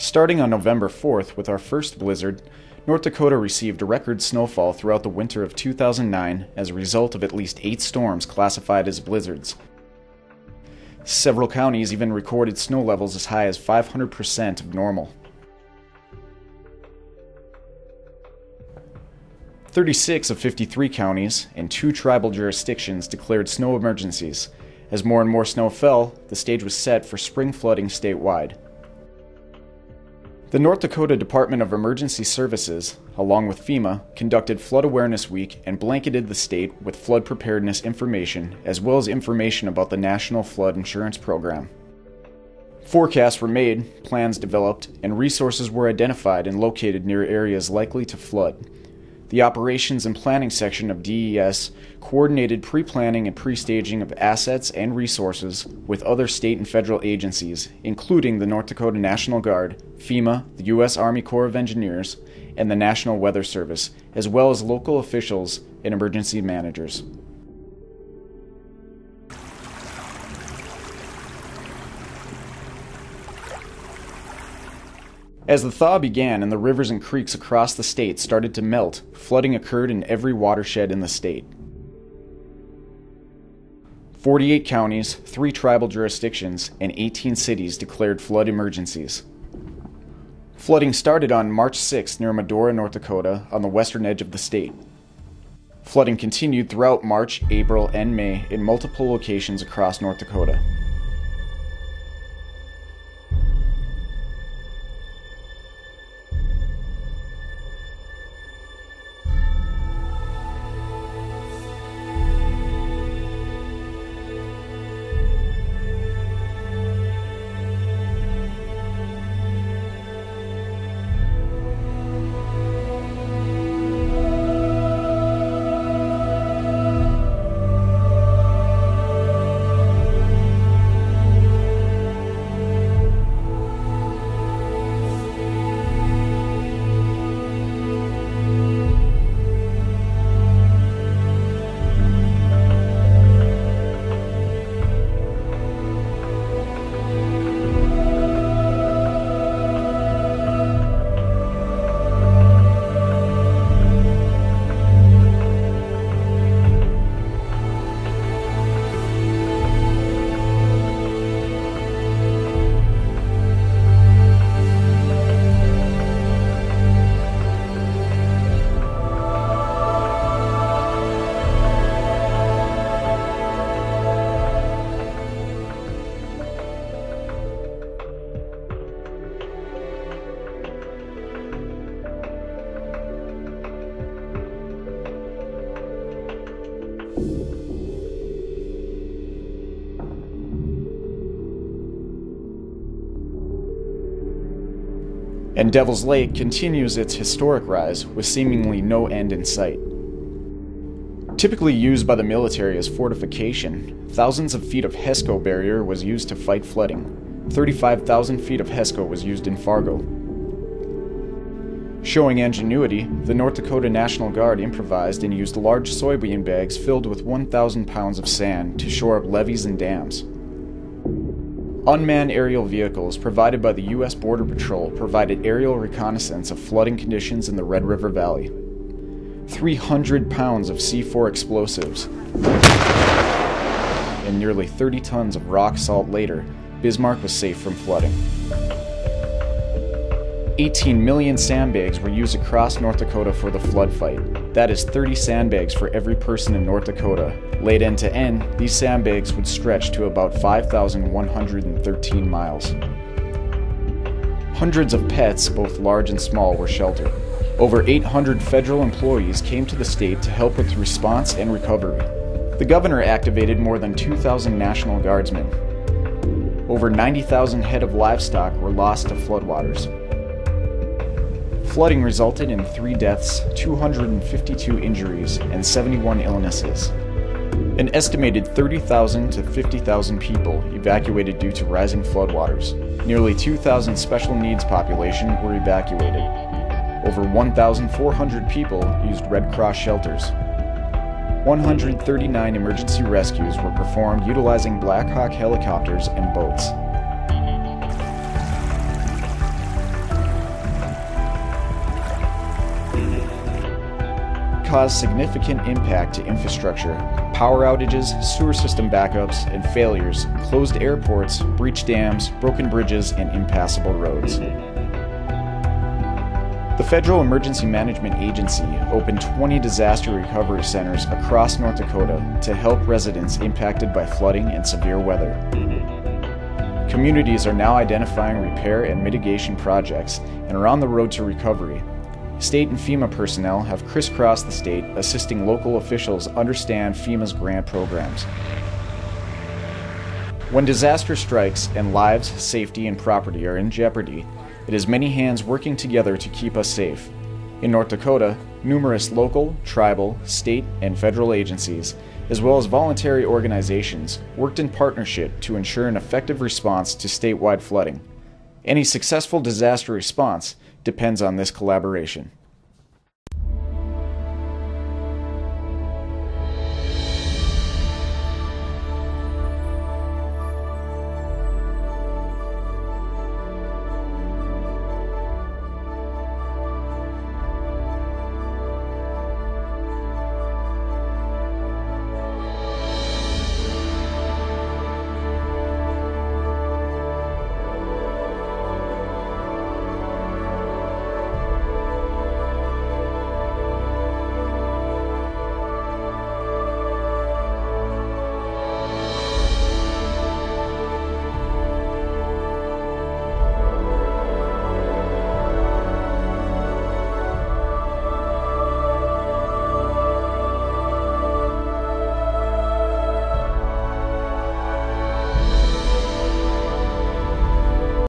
Starting on November 4th with our first blizzard, North Dakota received record snowfall throughout the winter of 2009 as a result of at least 8 storms classified as blizzards. Several counties even recorded snow levels as high as 500% of normal. 36 of 53 counties and 2 tribal jurisdictions declared snow emergencies. As more and more snow fell, the stage was set for spring flooding statewide. The North Dakota Department of Emergency Services, along with FEMA, conducted Flood Awareness Week and blanketed the state with flood preparedness information, as well as information about the National Flood Insurance Program. Forecasts were made, plans developed, and resources were identified and located near areas likely to flood. The Operations and Planning section of DES coordinated pre-planning and pre-staging of assets and resources with other state and federal agencies, including the North Dakota National Guard, FEMA, the U.S. Army Corps of Engineers, and the National Weather Service, as well as local officials and emergency managers. As the thaw began and the rivers and creeks across the state started to melt, flooding occurred in every watershed in the state. 48 counties, 3 tribal jurisdictions, and 18 cities declared flood emergencies. Flooding started on March 6 near Medora, North Dakota, on the western edge of the state. Flooding continued throughout March, April, and May in multiple locations across North Dakota. And Devil's Lake continues its historic rise with seemingly no end in sight. Typically used by the military as fortification, thousands of feet of HESCO barrier was used to fight flooding. 35,000 feet of HESCO was used in Fargo. Showing ingenuity, the North Dakota National Guard improvised and used large soybean bags filled with 1,000 pounds of sand to shore up levees and dams. Unmanned aerial vehicles provided by the U.S. Border Patrol provided aerial reconnaissance of flooding conditions in the Red River Valley. 300 pounds of C4 explosives and nearly 30 tons of rock salt later, Bismarck was safe from flooding. 18 million sandbags were used across North Dakota for the flood fight. That is 30 sandbags for every person in North Dakota. Laid end to end, these sandbags would stretch to about 5,113 miles. Hundreds of pets, both large and small, were sheltered. Over 800 federal employees came to the state to help with response and recovery. The governor activated more than 2,000 National Guardsmen. Over 90,000 head of livestock were lost to floodwaters. Flooding resulted in 3 deaths, 252 injuries, and 71 illnesses. An estimated 30,000 to 50,000 people evacuated due to rising floodwaters. Nearly 2,000 special needs population were evacuated. Over 1,400 people used Red Cross shelters. 139 emergency rescues were performed utilizing Black Hawk helicopters and boats. caused significant impact to infrastructure. Power outages, sewer system backups, and failures closed airports, breached dams, broken bridges, and impassable roads. The Federal Emergency Management Agency opened 20 disaster recovery centers across North Dakota to help residents impacted by flooding and severe weather. Communities are now identifying repair and mitigation projects and are on the road to recovery. State and FEMA personnel have crisscrossed the state, assisting local officials understand FEMA's grant programs. When disaster strikes and lives, safety, and property are in jeopardy, it is many hands working together to keep us safe. In North Dakota, numerous local, tribal, state, and federal agencies, as well as voluntary organizations, worked in partnership to ensure an effective response to statewide flooding. Any successful disaster response depends on this collaboration.